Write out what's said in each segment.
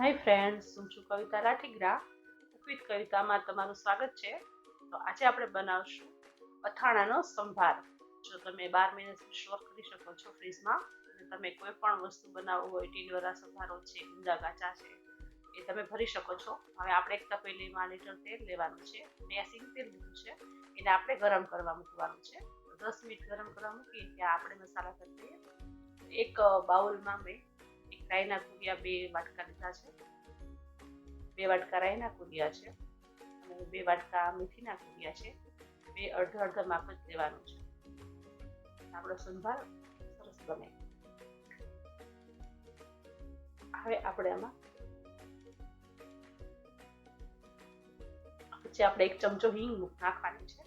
Hi friends, હું છું કવિતા રાઠીગ્રા. With કવિતામાં તમારું સ્વાગત છે. તો આજે આપણે બનાવશું અથાણાનો સંભાર. જો તમે 12 મહિના સુધી સ્ટોર કરી શકો છો ફ્રીજમાં, અને તમે કોઈ પણ વસ્તુ બનાવવું હોય, ટીંડોરા સંભારો છે, ગુંદા ગાચા છે, એ તમે ભરી શકો છો. હવે આપણે એક તપેલીમાં લીટર તેલ લેવાનું છે. મેં શિંગ તેલ લીધું છે, એને આપણે ગરમ કરવા મૂકવાનું છે. 10 મિનિટ ગરમ કરવા મૂકીએ ત્યાં આપણે મસાલા કરી દઈએ. એક બાઉલમાં મેં એક રાઈના કુરિયા 2 વાટકા લીધા છે, 2 વાટકા રાઈના કુરિયા છે, અને 2 વાટકા મેથીના કુરિયા છે. 2 અડધા માપ જ લેવાનું છે. આપણો સંભાર સરસ બને. હવે આપણે આમાં પછી આપણે 1 ચમચો હિંગ નાખવાની છે,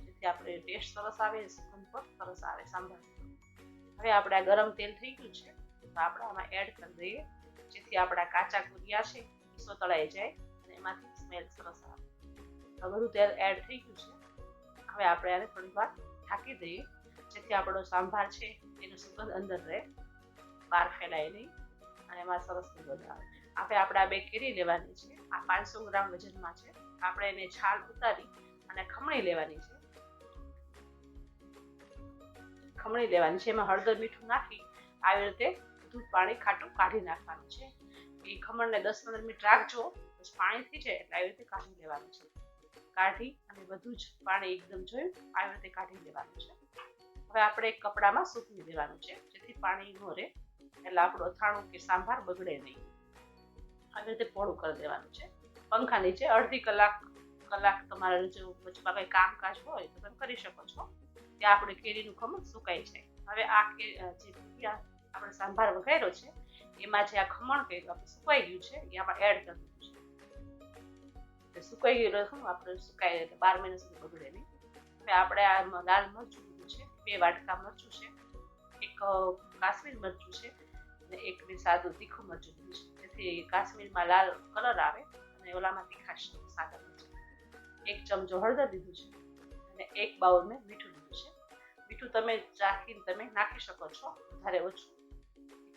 જેથી આપણે ટેસ્ટ સરસ આવે, સુગંધ પણ સરસ આવે સંભાર. હવે આપણે આ ગરમ તેલ થઈ ગયું છે, તો આપણે આમાં એડ કરી દઈએ, જેથી આપણા કાચા કુરિયા છે એ સોતળાઈ જાય અને એમાંથી સ્મેલ સરસ આવે. બધું તેલ એડ થઈ ગયું છે. હવે આપણે આને થોડી વાર ઢાંકી દઈએ, જેથી આપણો સાંભાર છે એનો સુગંધ અંદર રહે, બહાર ફેલાય નહીં, અને એમાં સરસ સુગંધ આવે. આપણે આ 2 કેરી લેવાની છે. આ 500 ગ્રામ વજનમાં છે. આપણે એને છાલ ઉતારી અને ખમણી લેવાની છે. એમાં હળદર મીઠું નાખી આવી રીતે દૂધ પાણી ખાટું કાઢી નાખવાનું છે. એ ખમણને 10-15 મિનિટ રાખજો, પછી પાણી થઈ જાય એટલે આવી રીતે કાઢી લેવાનું છે. કાઢી અને બધું જ પાણી એકદમ જોયું આવી રીતે કાઢી લેવાનું છે. હવે આપણે એક કપડામાં સૂકવી દેવાનું છે, જેથી પાણી ન રહે, એટલે આપણું અથાણું કે સાંભાર બગડે નહીં. આવી રીતે પોળું કરી દેવાનું છે. પંખા નીચે અડધી કલાક તમારે જો વચમાં કંઈ કામકાજ હોય તો તમે કરી શકો છો, ત્યાં આપણે કેરીનું ખમણ સુકાઈ જાય. હવે આ જે આપણે સાંભાર વઘાર્યો છે એમાં જે આ ખમણ કર્યું આપણે સુકાઈ ગયું છે એ આમાં એડ કરી દીધું છે. સુકાઈ ગયું આપણે સુકાય એટલે 12 મહિના સુધી બગડે નહીં. હવે આપણે આ લાલ મરચું લીધું છે, 2 વાટકા મરચું છે, 1 કાશ્મીર મરચું છે, અને 1 સાદું તીખું મરચું લીધું છે, જેથી કાશ્મીરમાં લાલ કલર આવે અને ઓલામાં તીખાશ સાદા મરચું. 1 ચમચો હળદર લીધું છે, અને 1 બાઉલ મેં મીઠું લીધું છે. મીઠું તમે ચાખીને તમે નાખી શકો છો, વધારે ઓછું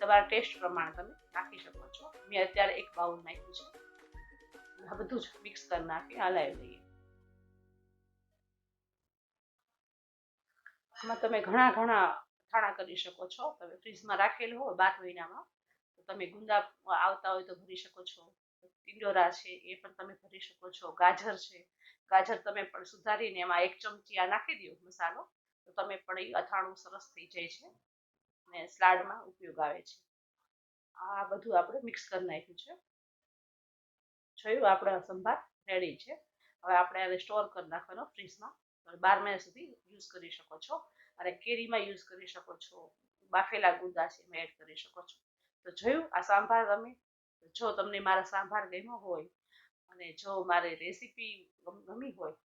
તમારા ટેસ્ટ પ્રમાણે તમે નાખી શકો છો. મેં અત્યારે 1 બાઉલ નાખ્યું છે. આ બધું જ મિક્સ કરી નાખી હલાવી લઈએ. આમાં તમે ઘણા અથાણા કરી શકો છો. તમે ફ્રીજમાં રાખેલું હોય 12 મહિનામાં તો તમે ગુંદા આવતા હોય તો ભરી શકો છો. ટિંડોરા છે એ પણ તમે ભરી શકો છો. ગાજર છે, ગાજર તમે પણ સુધારીને એમાં 1 ચમચી આ નાખી દો મસાલો, તો તમે પણ એ અથાણું સરસ થઈ જાય છે અને સલાડમાં ઉપયોગ આવે છે. આ બધું આપણે મિક્સ કરી નાખ્યું છે. જોયું, આપણો સંભાર રેડી છે. હવે આપણે આને સ્ટોર કરી નાખવાનો ફ્રીજમાં. 12 મહિના સુધી યુઝ કરી શકો છો, અને કેરીમાં યુઝ કરી શકો છો. બાફેલા ગુંદા છે એમાં એડ કરી શકો છો. તો જોયું આ સાંભાર તમે. જો તમને મારા સાંભાર ગમ્યો હોય અને જો મારી રેસીપી ગમી હોય,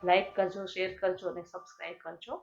લાઈક કરજો, શેર કરજો અને સબસ્ક્રાઈબ કરજો.